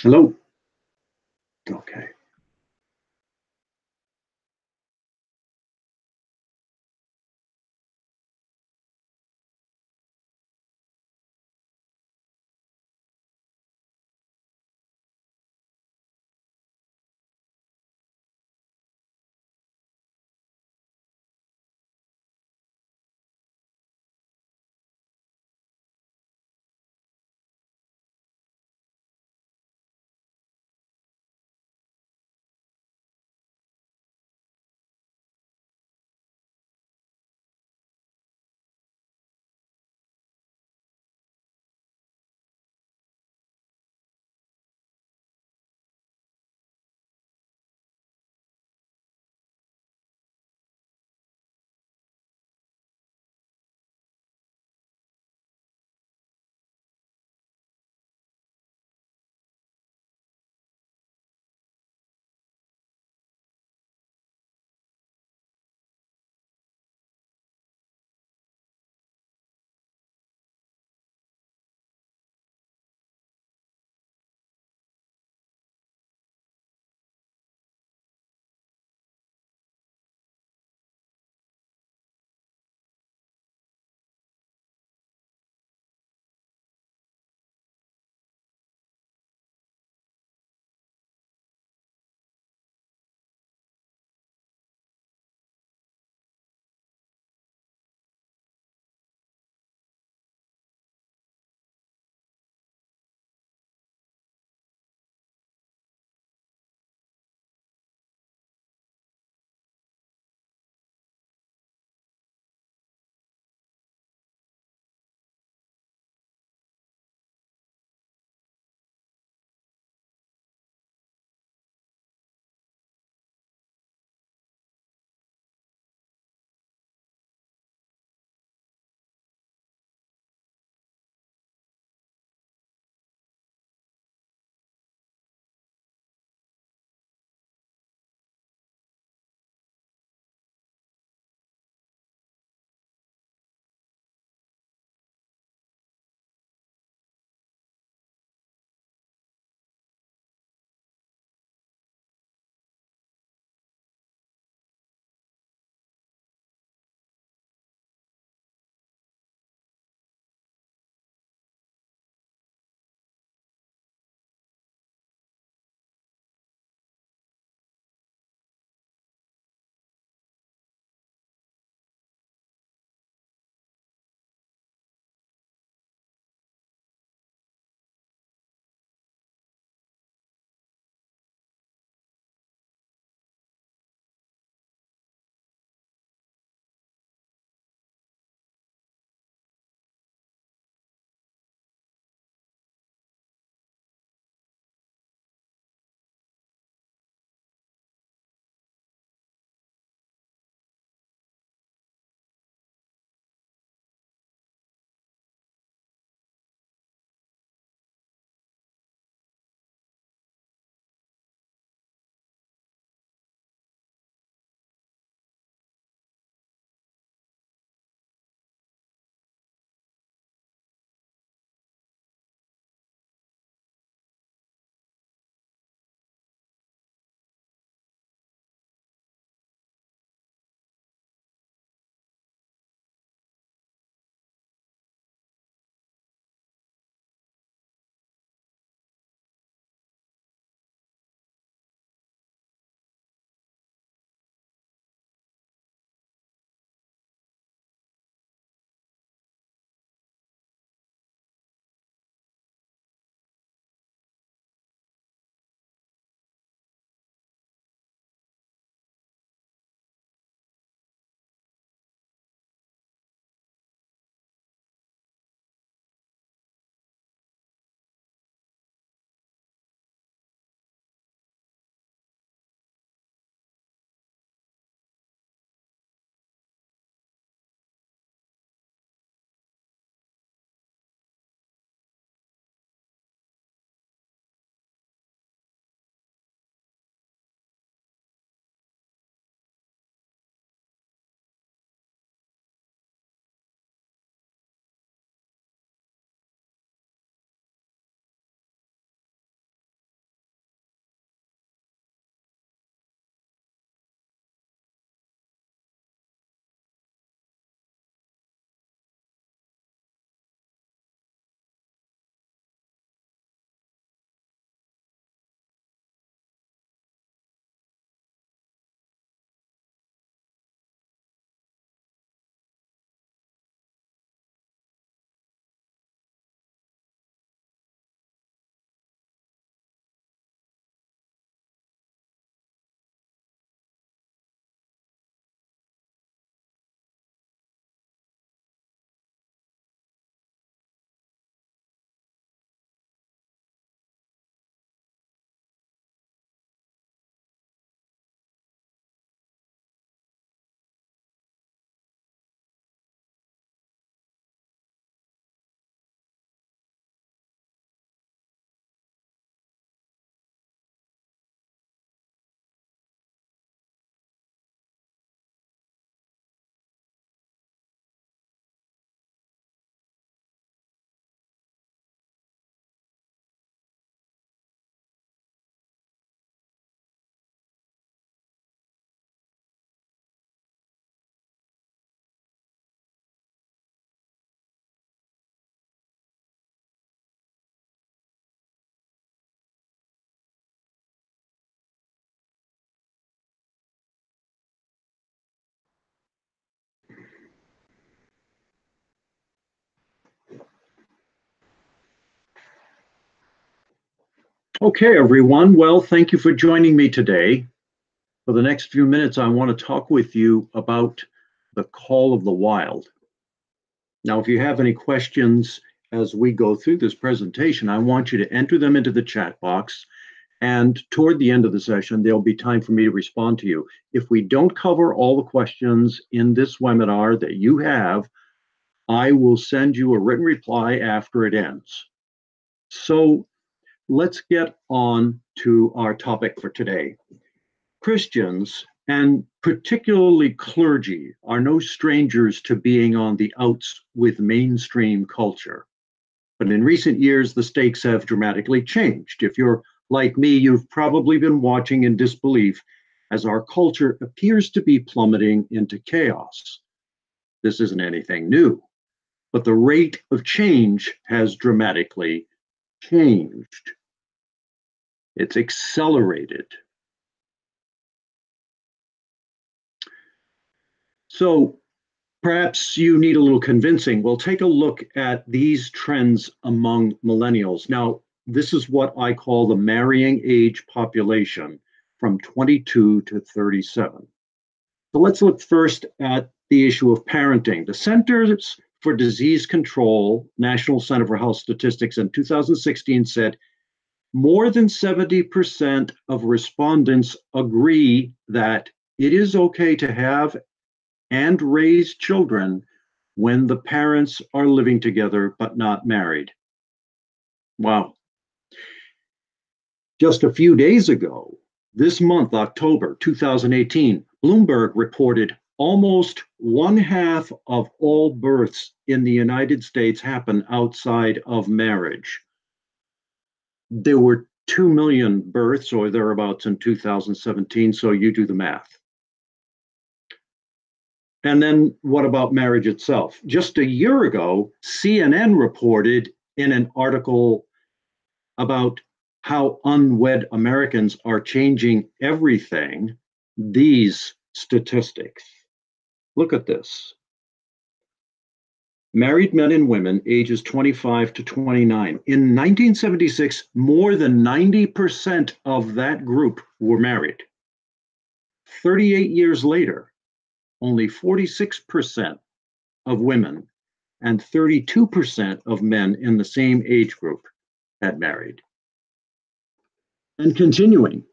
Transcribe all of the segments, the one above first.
Hello. Okay. Okay, everyone. Well, thank you for joining me today. For the next few minutes, I want to talk with you about the call of the wild. Now, if you have any questions as we go through this presentation, I want you to enter them into the chat box. And toward the end of the session, there'll be time for me to respond to you. If we don't cover all the questions in this webinar that you have, I will send you a written reply after it ends. So let's get on to our topic for today. Christians, and particularly clergy, are no strangers to being on the outs with mainstream culture. But in recent years, the stakes have dramatically changed. If you're like me, you've probably been watching in disbelief as our culture appears to be plummeting into chaos. This isn't anything new, but the rate of change has dramatically changed. It's accelerated. So perhaps you need a little convincing. Well, take a look at these trends among millennials. Now, this is what I call the marrying age population from 22 to 37. So let's look first at the issue of parenting. The Centers for Disease Control, National Center for Health Statistics in 2016 said more than 70% of respondents agree that it is okay to have and raise children when the parents are living together but not married. Wow. Just a few days ago, this month, October 2018, Bloomberg reported almost one half of all births in the United States happen outside of marriage. There were 2 million births or thereabouts in 2017, so you do the math. And then what about marriage itself? Just a year ago, CNN reported in an article about how unwed Americans are changing everything, these statistics. Look at this. Married men and women ages 25 to 29. In 1976, more than 90% of that group were married. 38 years later, only 46% of women and 32% of men in the same age group had married. And continuing,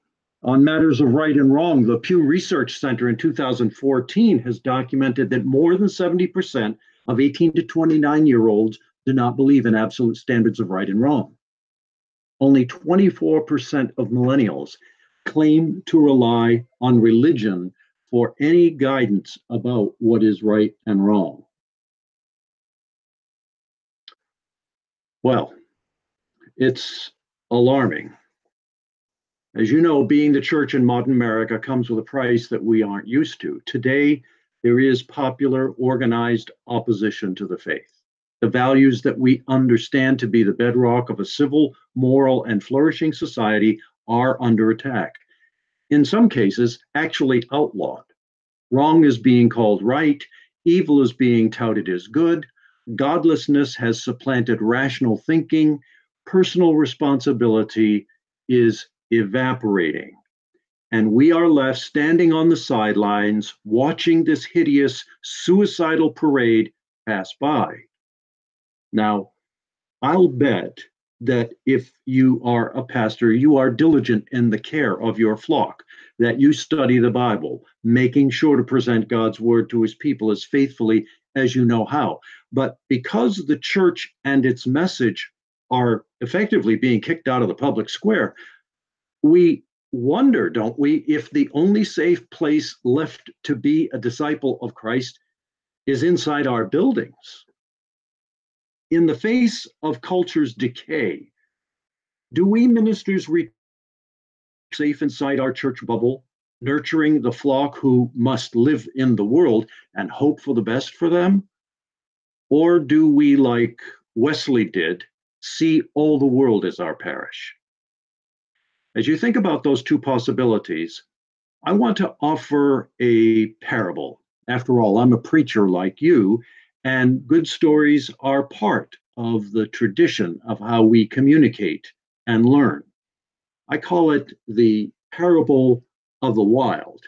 on matters of right and wrong, the Pew Research Center in 2014 has documented that more than 70% of 18 to 29-year-olds do not believe in absolute standards of right and wrong. Only 24% of millennials claim to rely on religion for any guidance about what is right and wrong. Well, it's alarming. As you know, being the church in modern America comes with a price that we aren't used to. Today, there is popular, organized opposition to the faith. The values that we understand to be the bedrock of a civil, moral, and flourishing society are under attack. In some cases, actually outlawed. Wrong is being called right, evil is being touted as good, godlessness has supplanted rational thinking, personal responsibility is evaporating. And we are left standing on the sidelines watching this hideous suicidal parade pass by. Now, I'll bet that if you are a pastor, you are diligent in the care of your flock, that you study the Bible, making sure to present God's word to his people as faithfully as you know how. But because the church and its message are effectively being kicked out of the public square, we wonder, don't we, if the only safe place left to be a disciple of Christ is inside our buildings. In the face of culture's decay, do we ministers reach safe inside our church bubble, nurturing the flock who must live in the world and hope for the best for them? Or do we, like Wesley did, see all the world as our parish? As you think about those two possibilities, I want to offer a parable. After all, I'm a preacher like you, and good stories are part of the tradition of how we communicate and learn. I call it the parable of the wild.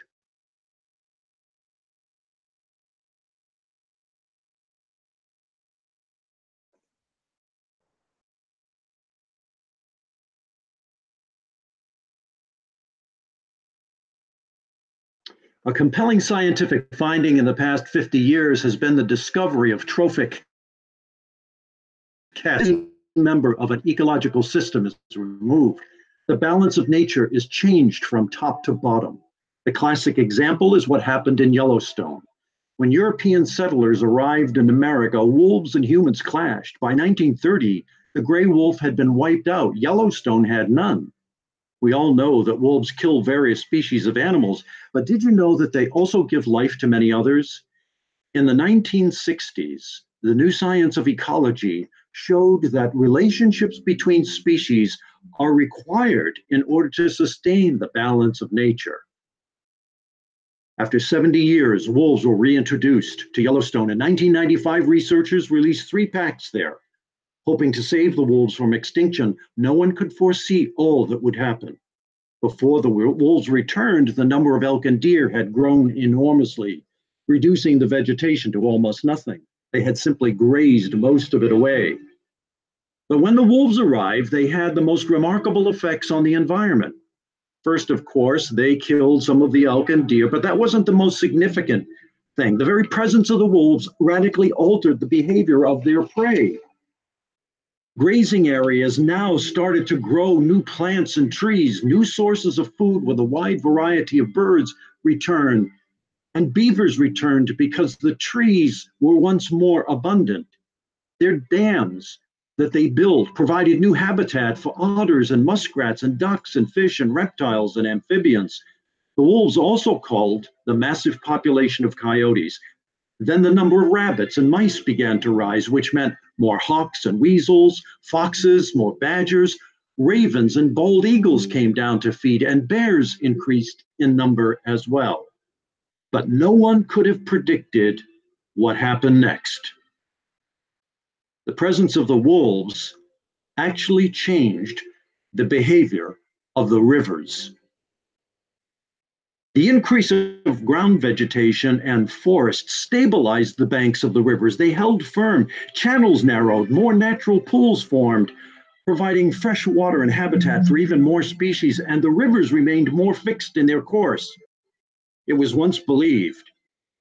A compelling scientific finding in the past 50 years has been the discovery of trophic cascade. Member of an ecological system is removed. The balance of nature is changed from top to bottom. The classic example is what happened in Yellowstone. When European settlers arrived in America, wolves and humans clashed. By 1930, the gray wolf had been wiped out. Yellowstone had none. We all know that wolves kill various species of animals, but did you know that they also give life to many others? In the 1960s, the new science of ecology showed that relationships between species are required in order to sustain the balance of nature. After 70 years, wolves were reintroduced to Yellowstone. In 1995, researchers released 3 packs there, hoping to save the wolves from extinction. No one could foresee all that would happen. Before the wolves returned, the number of elk and deer had grown enormously, reducing the vegetation to almost nothing. They had simply grazed most of it away. But when the wolves arrived, they had the most remarkable effects on the environment. First, of course, they killed some of the elk and deer, but that wasn't the most significant thing. The very presence of the wolves radically altered the behavior of their prey. Grazing areas now started to grow new plants and trees. New sources of food with a wide variety of birds returned, and beavers returned because the trees were once more abundant. Their dams that they built provided new habitat for otters and muskrats and ducks and fish and reptiles and amphibians. The wolves also culled the massive population of coyotes. Then the number of rabbits and mice began to rise, which meant more hawks and weasels, foxes, more badgers, ravens and bald eagles came down to feed, and bears increased in number as well. But no one could have predicted what happened next. The presence of the wolves actually changed the behavior of the rivers. The increase of ground vegetation and forests stabilized the banks of the rivers. They held firm, channels narrowed, more natural pools formed, providing fresh water and habitat for even more species, and the rivers remained more fixed in their course. It was once believed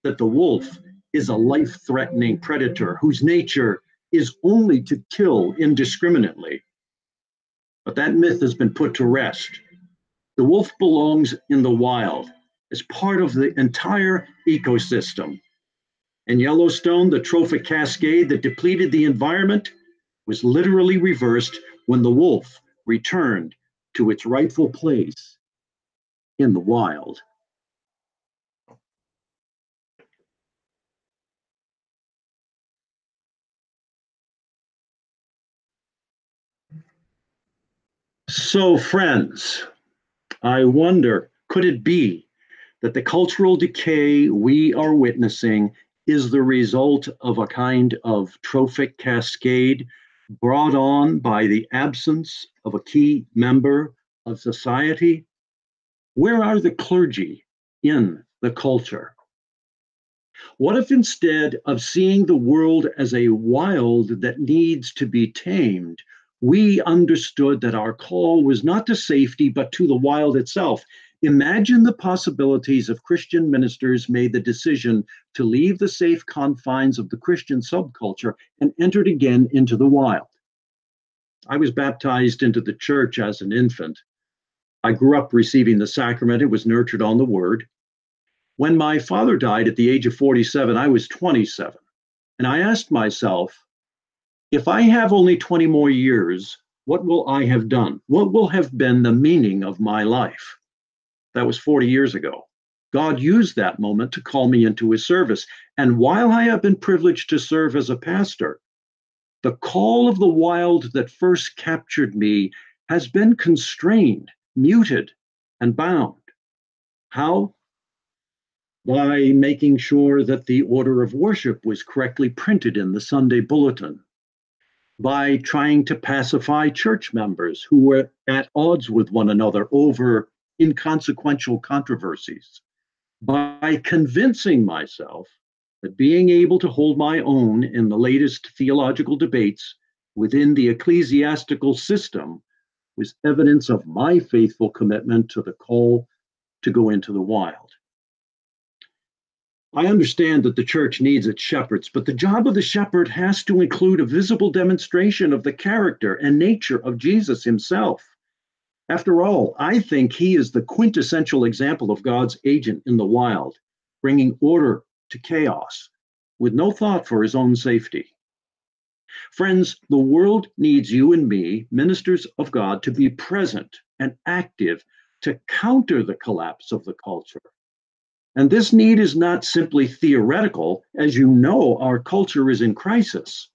that the wolf is a life-threatening predator whose nature is only to kill indiscriminately. But that myth has been put to rest. The wolf belongs in the wild as part of the entire ecosystem. In Yellowstone, the trophic cascade that depleted the environment was literally reversed when the wolf returned to its rightful place in the wild. So, friends, I wonder, could it be that the cultural decay we are witnessing is the result of a kind of trophic cascade brought on by the absence of a key member of society? Where are the clergy in the culture? What if instead of seeing the world as a wild that needs to be tamed, we understood that our call was not to safety, but to the wild itself? Imagine the possibilities if Christian ministers made the decision to leave the safe confines of the Christian subculture and entered again into the wild. I was baptized into the church as an infant. I grew up receiving the sacrament and was nurtured on the word. When my father died at the age of 47, I was 27. And I asked myself, if I have only 20 more years, what will I have done? What will have been the meaning of my life? That was 40 years ago. God used that moment to call me into his service. And while I have been privileged to serve as a pastor, the call of the wild that first captured me has been constrained, muted, and bound. How? By making sure that the order of worship was correctly printed in the Sunday bulletin. by trying to pacify church members who were at odds with one another over inconsequential controversies, by convincing myself that being able to hold my own in the latest theological debates within the ecclesiastical system was evidence of my faithful commitment to the call to go into the wild. I understand that the church needs its shepherds, but the job of the shepherd has to include a visible demonstration of the character and nature of Jesus himself. After all, I think he is the quintessential example of God's agent in the wild, bringing order to chaos with no thought for his own safety. Friends, the world needs you and me, ministers of God, to be present and active to counter the collapse of the culture. And this need is not simply theoretical. As you know, our culture is in crisis.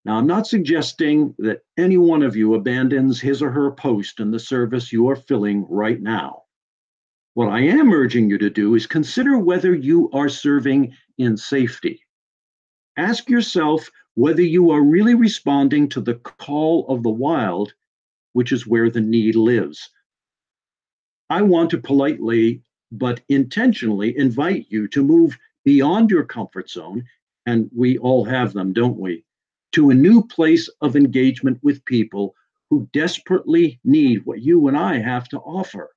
Now, I'm not suggesting that any one of you abandons his or her post in the service you are filling right now. What I am urging you to do is consider whether you are serving in safety. Ask yourself whether you are really responding to the call of the wild, which is where the need lives. I want to politely but intentionally invite you to move beyond your comfort zone, and we all have them, don't we, to a new place of engagement with people who desperately need what you and I have to offer.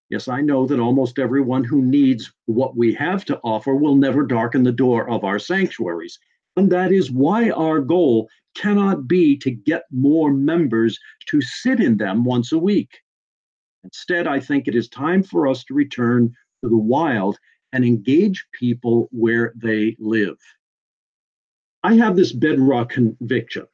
Yes, I know that almost everyone who needs what we have to offer will never darken the door of our sanctuaries. And that is why our goal cannot be to get more members to sit in them once a week. Instead, I think it is time for us to return to the wild and engage people where they live. I have this bedrock conviction.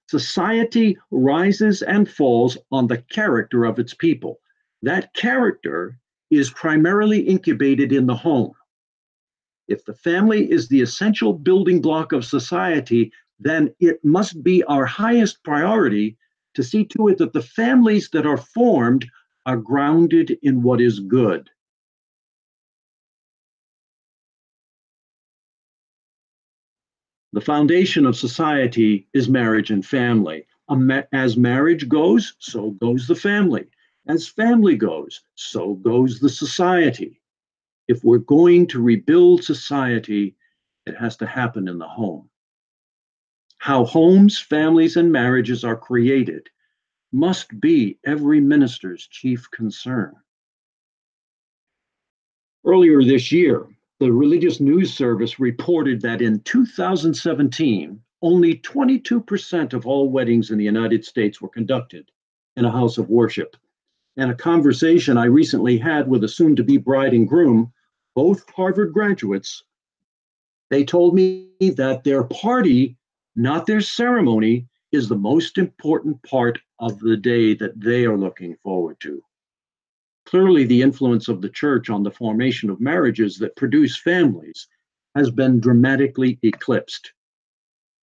Society rises and falls on the character of its people. That character is primarily incubated in the home. If the family is the essential building block of society, then it must be our highest priority to see to it that the families that are formed are grounded in what is good. The foundation of society is marriage and family. As marriage goes, so goes the family. As family goes, so goes the society. If we're going to rebuild society, it has to happen in the home. How homes, families, and marriages are created must be every minister's chief concern. Earlier this year, the Religious News Service reported that in 2017, only 22% of all weddings in the United States were conducted in a house of worship. And a conversation I recently had with a soon-to-be bride and groom, both Harvard graduates, they told me that their party, not their ceremony, is the most important part of the day that they are looking forward to. Clearly, the influence of the church on the formation of marriages that produce families has been dramatically eclipsed.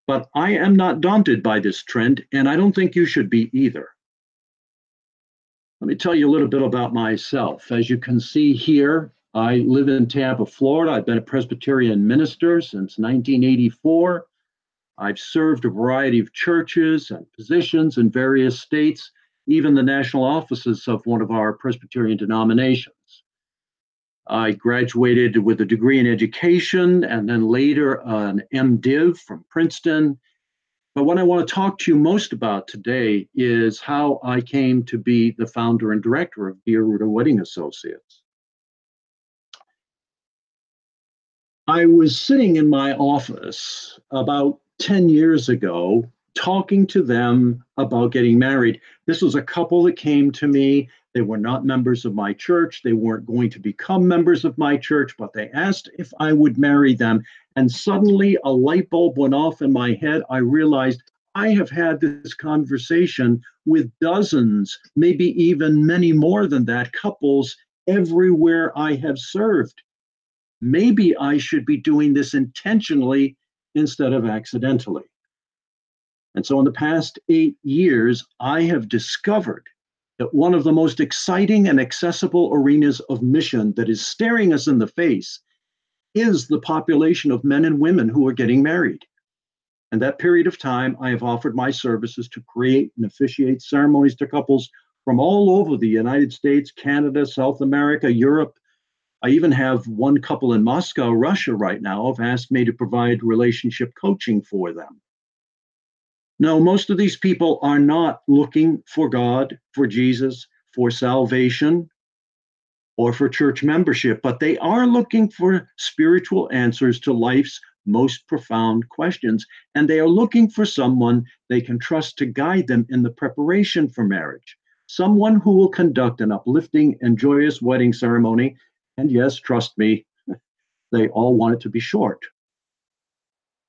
But I am not daunted by this trend, and I don't think you should be either. Let me tell you a little bit about myself. As you can see here, I live in Tampa, Florida. I've been a Presbyterian minister since 1984. I've served a variety of churches and positions in various states, even the national offices of one of our Presbyterian denominations. I graduated with a degree in education and then later an MDiv from Princeton. But what I want to talk to you most about today is how I came to be the founder and director of Dear Ruta Wedding Associates. I was sitting in my office about 10 years ago talking to them about getting married. This was a couple that came to me. They were not members of my church. They weren't going to become members of my church, but they asked if I would marry them. And suddenly a light bulb went off in my head. I realized I have had this conversation with dozens, maybe even many more than that, couples everywhere I have served. Maybe I should be doing this intentionally instead of accidentally. And so in the past 8 years, I have discovered that one of the most exciting and accessible arenas of mission that is staring us in the face is the population of men and women who are getting married. And that period of time, I have offered my services to create and officiate ceremonies to couples from all over the United States, Canada, South America, Europe. I even have one couple in Moscow, Russia right now, have asked me to provide relationship coaching for them. No, most of these people are not looking for God, for Jesus, for salvation, or for church membership, but they are looking for spiritual answers to life's most profound questions. And they are looking for someone they can trust to guide them in the preparation for marriage, someone who will conduct an uplifting and joyous wedding ceremony. And yes, trust me, they all want it to be short.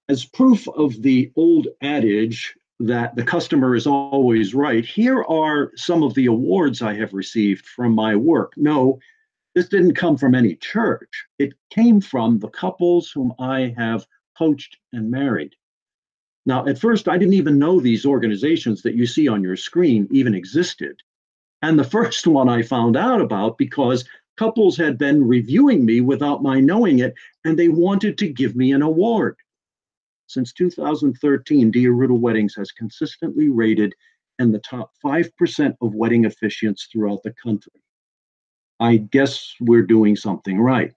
As proof of the old adage that the customer is always right, here are some of the awards I have received from my work. No, this didn't come from any church. It came from the couples whom I have coached and married. Now, at first, I didn't even know these organizations that you see on your screen even existed. And the first one I found out about because couples had been reviewing me without my knowing it, and they wanted to give me an award. Since 2013, DiAruda Weddings has consistently rated in the top 5% of wedding officiants throughout the country. I guess we're doing something right.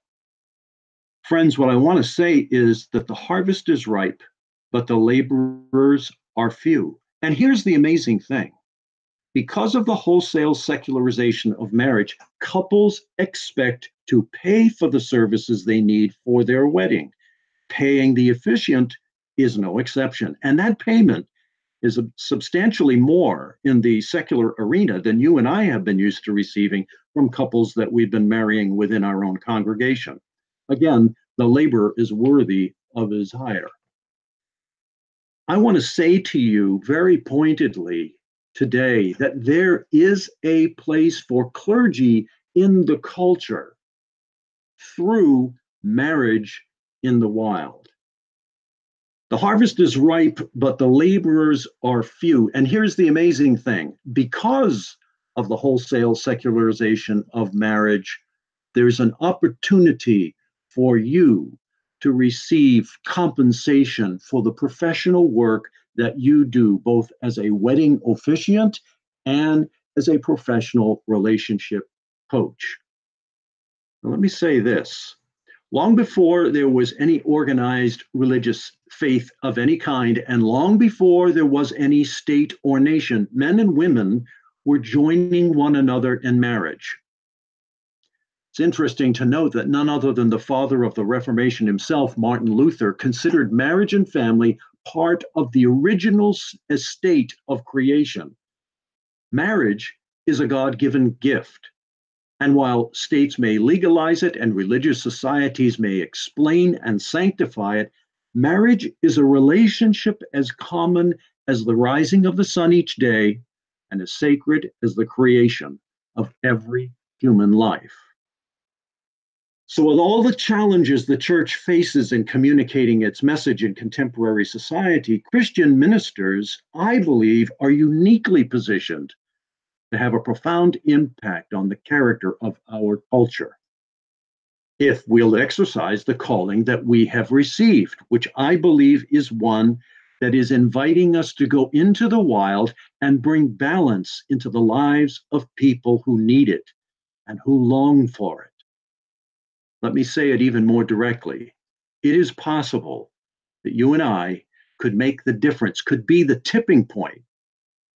Friends, what I want to say is that the harvest is ripe, but the laborers are few. And here's the amazing thing. Because of the wholesale secularization of marriage, couples expect to pay for the services they need for their wedding. Paying the officiant is no exception. And that payment is substantially more in the secular arena than you and I have been used to receiving from couples that we've been marrying within our own congregation. Again, the labor is worthy of his hire. I want to say to you very pointedly today that there is a place for clergy in the culture through marriage in the wild. The harvest is ripe, but the laborers are few. And here's the amazing thing. Because of the wholesale secularization of marriage, there's an opportunity for you to receive compensation for the professional work that you do, both as a wedding officiant and as a professional relationship coach. Now, let me say this. Long before there was any organized religious faith of any kind, and long before there was any state or nation, men and women were joining one another in marriage. It's interesting to note that none other than the father of the Reformation himself, Martin Luther, considered marriage and family part of the original estate of creation. Marriage is a God-given gift. And while states may legalize it and religious societies may explain and sanctify it, marriage is a relationship as common as the rising of the sun each day and as sacred as the creation of every human life. So, with all the challenges the church faces in communicating its message in contemporary society, Christian ministers, I believe, are uniquely positioned to have a profound impact on the character of our culture, if we'll exercise the calling that we have received, which I believe is one that is inviting us to go into the wild and bring balance into the lives of people who need it and who long for it. Let me say it even more directly. It is possible that you and I could make the difference, could be the tipping point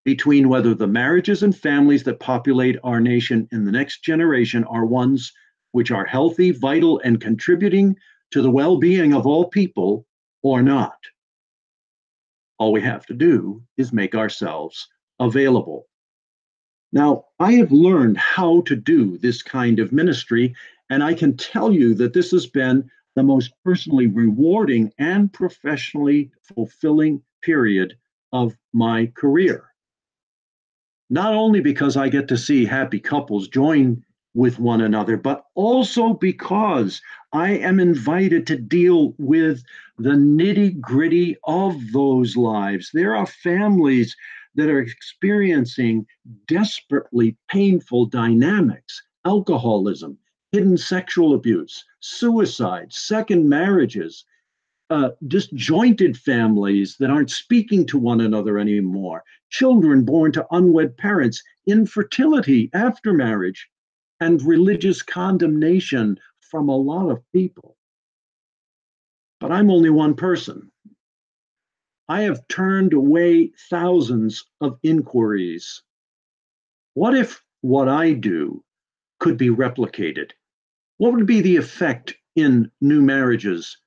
between whether the marriages and families that populate our nation in the next generation are ones which are healthy, vital, and contributing to the well-being of all people or not. All we have to do is make ourselves available. Now, I have learned how to do this kind of ministry, and I can tell you that this has been the most personally rewarding and professionally fulfilling period of my career. Not only because I get to see happy couples join with one another, but also because I am invited to deal with the nitty-gritty of those lives. There are families that are experiencing desperately painful dynamics, alcoholism, hidden sexual abuse, suicide, second marriages, disjointed families that aren't speaking to one another anymore, children born to unwed parents, infertility after marriage, and religious condemnation from a lot of people. But I'm only one person. I have turned away thousands of inquiries. What if what I do could be replicated? What would be the effect in new marriages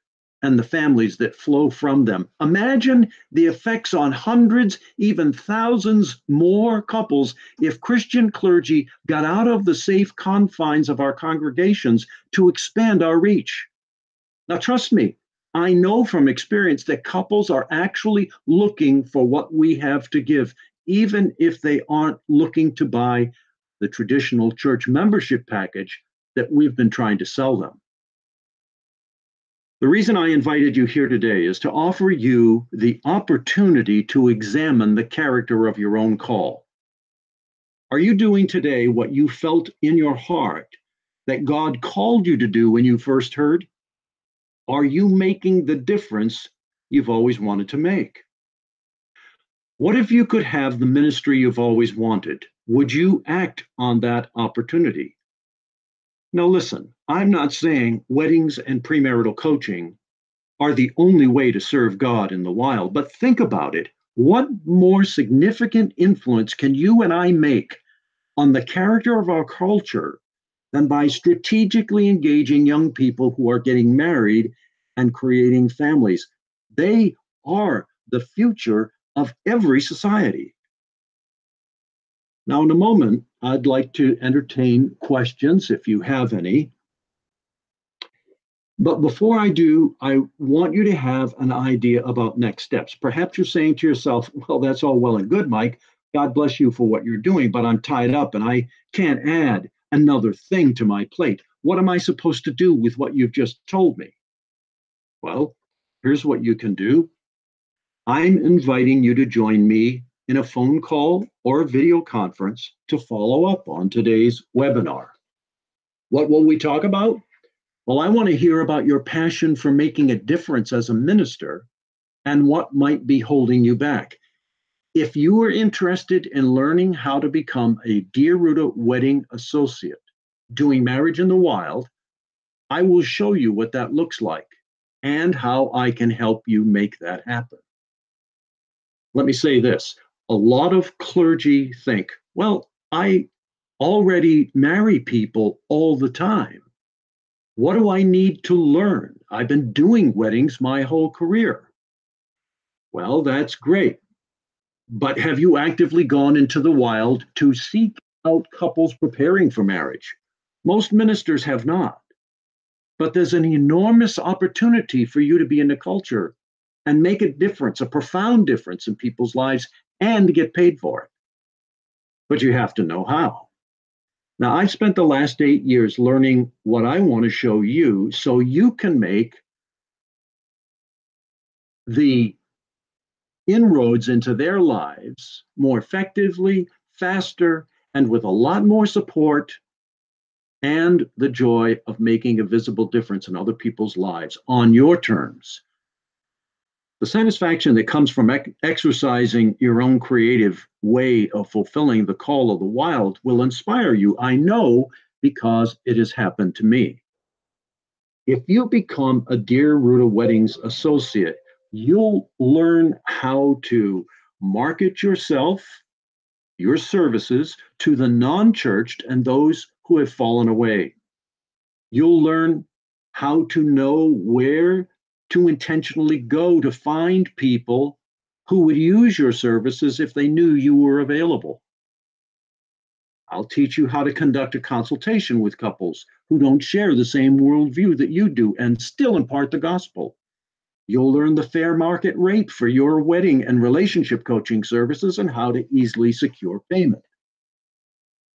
and the families that flow from them? Imagine the effects on hundreds, even thousands more couples if Christian clergy got out of the safe confines of our congregations to expand our reach. Now, trust me, I know from experience that couples are actually looking for what we have to give, even if they aren't looking to buy the traditional church membership package that we've been trying to sell them. The reason I invited you here today is to offer you the opportunity to examine the character of your own call. Are you doing today what you felt in your heart that God called you to do when you first heard? Are you making the difference you've always wanted to make? What if you could have the ministry you've always wanted? Would you act on that opportunity? Now, listen, I'm not saying weddings and premarital coaching are the only way to serve God in the wild, but think about it. What more significant influence can you and I make on the character of our culture than by strategically engaging young people who are getting married and creating families? They are the future of every society. Now, in a moment, I'd like to entertain questions if you have any. But before I do, I want you to have an idea about next steps. Perhaps you're saying to yourself, well, that's all well and good, Mike. God bless you for what you're doing, but I'm tied up and I can't add another thing to my plate. What am I supposed to do with what you've just told me? Well, here's what you can do. I'm inviting you to join me in a phone call or a video conference to follow up on today's webinar. What will we talk about? Well, I want to hear about your passion for making a difference as a minister and what might be holding you back. If you are interested in learning how to become a Dear Ruta wedding associate doing marriage in the wild, I will show you what that looks like and how I can help you make that happen. Let me say this. A lot of clergy think, well, I already marry people all the time. What do I need to learn? I've been doing weddings my whole career. Well, that's great. But have you actively gone into the wild to seek out couples preparing for marriage? Most ministers have not. But there's an enormous opportunity for you to be in the culture and make a difference, a profound difference in people's lives and to get paid for it. But you have to know how. Now, I've spent the last 8 years learning what I want to show you so you can make the inroads into their lives more effectively, faster, and with a lot more support and the joy of making a visible difference in other people's lives on your terms. The satisfaction that comes from exercising your own creative way of fulfilling the call of the wild will inspire you, I know, because it has happened to me. If you become a Dear Ruta Weddings associate, you'll learn how to market yourself, your services, to the non-churched and those who have fallen away. You'll learn how to know where to intentionally go to find people who would use your services if they knew you were available. I'll teach you how to conduct a consultation with couples who don't share the same worldview that you do and still impart the gospel. You'll learn the fair market rate for your wedding and relationship coaching services and how to easily secure payment.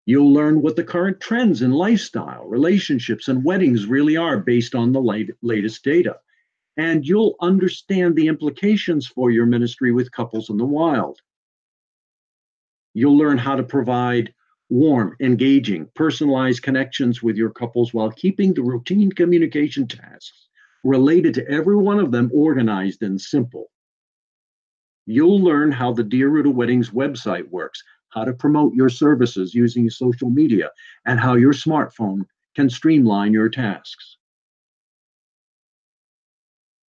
You'll learn what the current trends in lifestyle, relationships, and weddings really are based on the latest data. And you'll understand the implications for your ministry with couples in the wild. You'll learn how to provide warm, engaging, personalized connections with your couples while keeping the routine communication tasks related to every one of them, organized and simple. You'll learn how the Dear Ruta Weddings website works, how to promote your services using social media, and how your smartphone can streamline your tasks.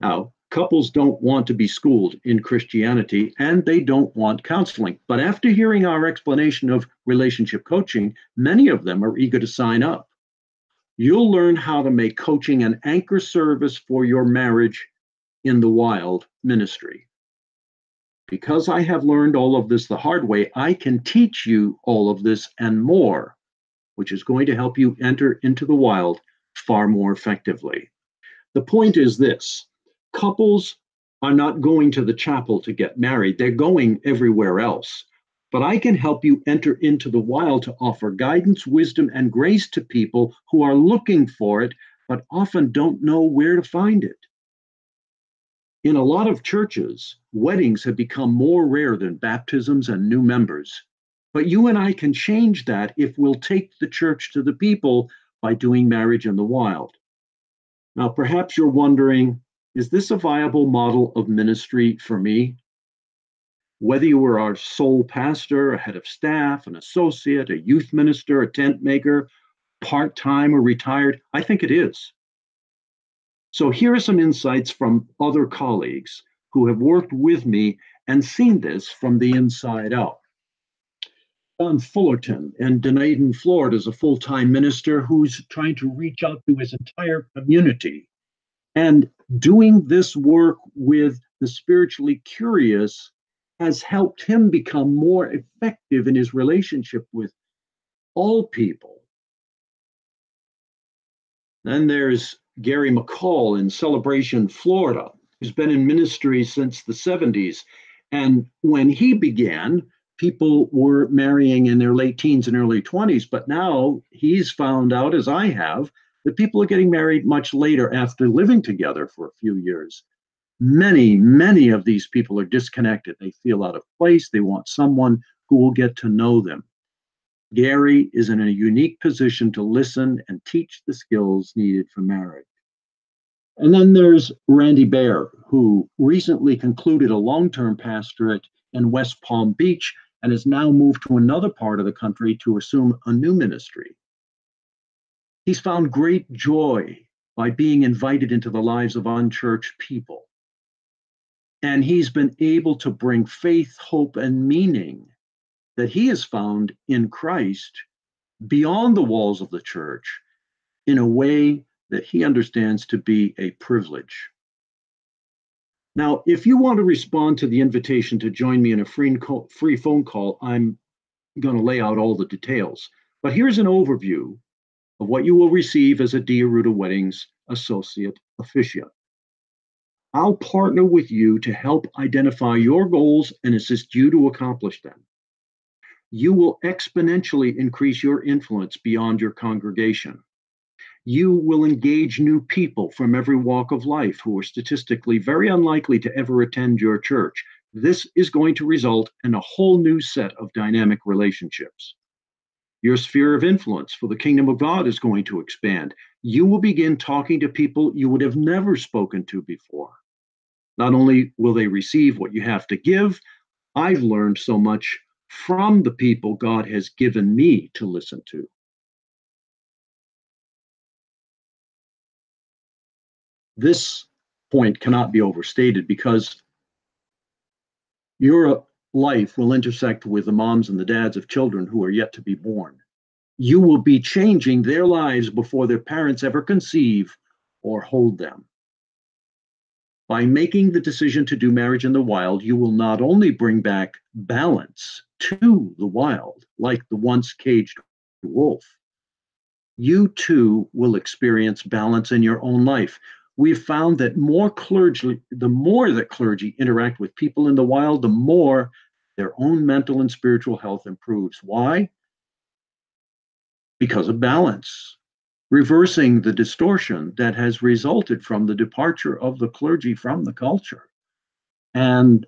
Now, couples don't want to be schooled in Christianity and they don't want counseling. But after hearing our explanation of relationship coaching, many of them are eager to sign up. You'll learn how to make coaching an anchor service for your marriage in the wild ministry. Because I have learned all of this the hard way, I can teach you all of this and more, which is going to help you enter into the wild far more effectively. The point is this: couples are not going to the chapel to get married, they're going everywhere else. But I can help you enter into the wild to offer guidance, wisdom, and grace to people who are looking for it, but often don't know where to find it. In a lot of churches, weddings have become more rare than baptisms and new members. But you and I can change that if we'll take the church to the people by doing marriage in the wild. Now, perhaps you're wondering, is this a viable model of ministry for me? Whether you were our sole pastor, a head of staff, an associate, a youth minister, a tent maker, part-time or retired, I think it is. So here are some insights from other colleagues who have worked with me and seen this from the inside out. John Fullerton in Dunedin, Florida, is a full-time minister who's trying to reach out to his entire community. And doing this work with the spiritually curious has helped him become more effective in his relationship with all people. Then there's Gary McCall in Celebration, Florida, who's been in ministry since the 70s. And when he began, people were marrying in their late teens and early 20s. But now he's found out, as I have, that people are getting married much later after living together for a few years. Many of these people are disconnected. They feel out of place. They want someone who will get to know them. Gary is in a unique position to listen and teach the skills needed for marriage. And then there's Randy Bear, who recently concluded a long-term pastorate in West Palm Beach and has now moved to another part of the country to assume a new ministry. He's found great joy by being invited into the lives of unchurched people. And he's been able to bring faith, hope, and meaning that he has found in Christ beyond the walls of the church in a way that he understands to be a privilege. Now, if you want to respond to the invitation to join me in a free phone call, I'm going to lay out all the details. But here's an overview of what you will receive as a Dear Ruta Weddings Associate Officiant. I'll partner with you to help identify your goals and assist you to accomplish them. You will exponentially increase your influence beyond your congregation. You will engage new people from every walk of life who are statistically very unlikely to ever attend your church. This is going to result in a whole new set of dynamic relationships. Your sphere of influence for the kingdom of God is going to expand. You will begin talking to people you would have never spoken to before. Not only will they receive what you have to give, I've learned so much from the people God has given me to listen to. This point cannot be overstated because your life will intersect with the moms and the dads of children who are yet to be born. You will be changing their lives before their parents ever conceive or hold them. By making the decision to do marriage in the wild, you will not only bring back balance to the wild, like the once caged wolf, you too will experience balance in your own life. We've found that the more that clergy interact with people in the wild, the more their own mental and spiritual health improves. Why? Because of balance, reversing the distortion that has resulted from the departure of the clergy from the culture and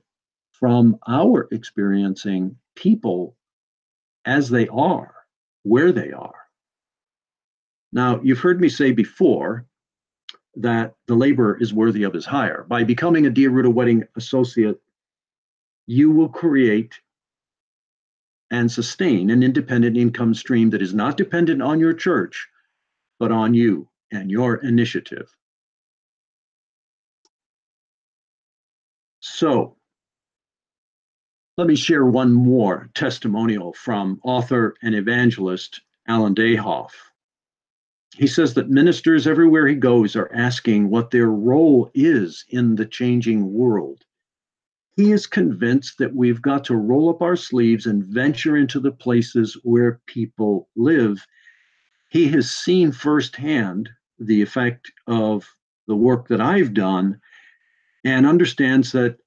from our experiencing people as they are, where they are. Now, you've heard me say before that the labor is worthy of his hire. By becoming a DiRuda Wedding Associate, you will create and sustain an independent income stream that is not dependent on your church, but on you and your initiative. So, let me share one more testimonial from author and evangelist Alan Dayhoff. He says that ministers everywhere he goes are asking what their role is in the changing world. He is convinced that we've got to roll up our sleeves and venture into the places where people live. He has seen firsthand the effect of the work that I've done and understands that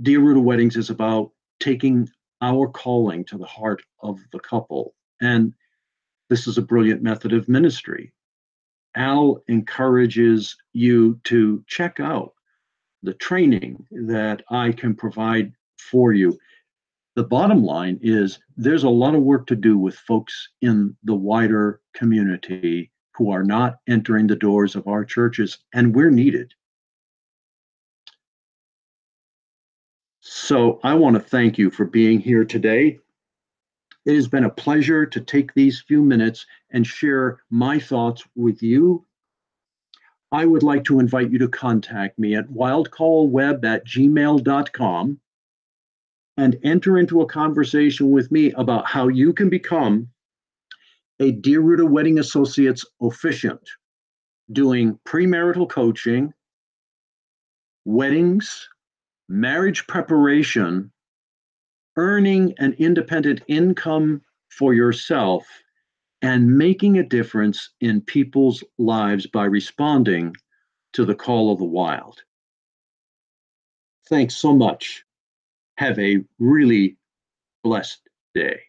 DiRuda Weddings is about taking our calling to the heart of the couple. And this is a brilliant method of ministry. Al encourages you to check out the training that I can provide for you. The bottom line is there's a lot of work to do with folks in the wider community who are not entering the doors of our churches, and we're needed. So I want to thank you for being here today. It has been a pleasure to take these few minutes and share my thoughts with you. I would like to invite you to contact me at wildcallweb@gmail.com and enter into a conversation with me about how you can become a DiRuda Wedding Associates officiant, doing premarital coaching, weddings, marriage preparation, earning an independent income for yourself, and making a difference in people's lives by responding to the call of the wild. Thanks so much. Have a really blessed day.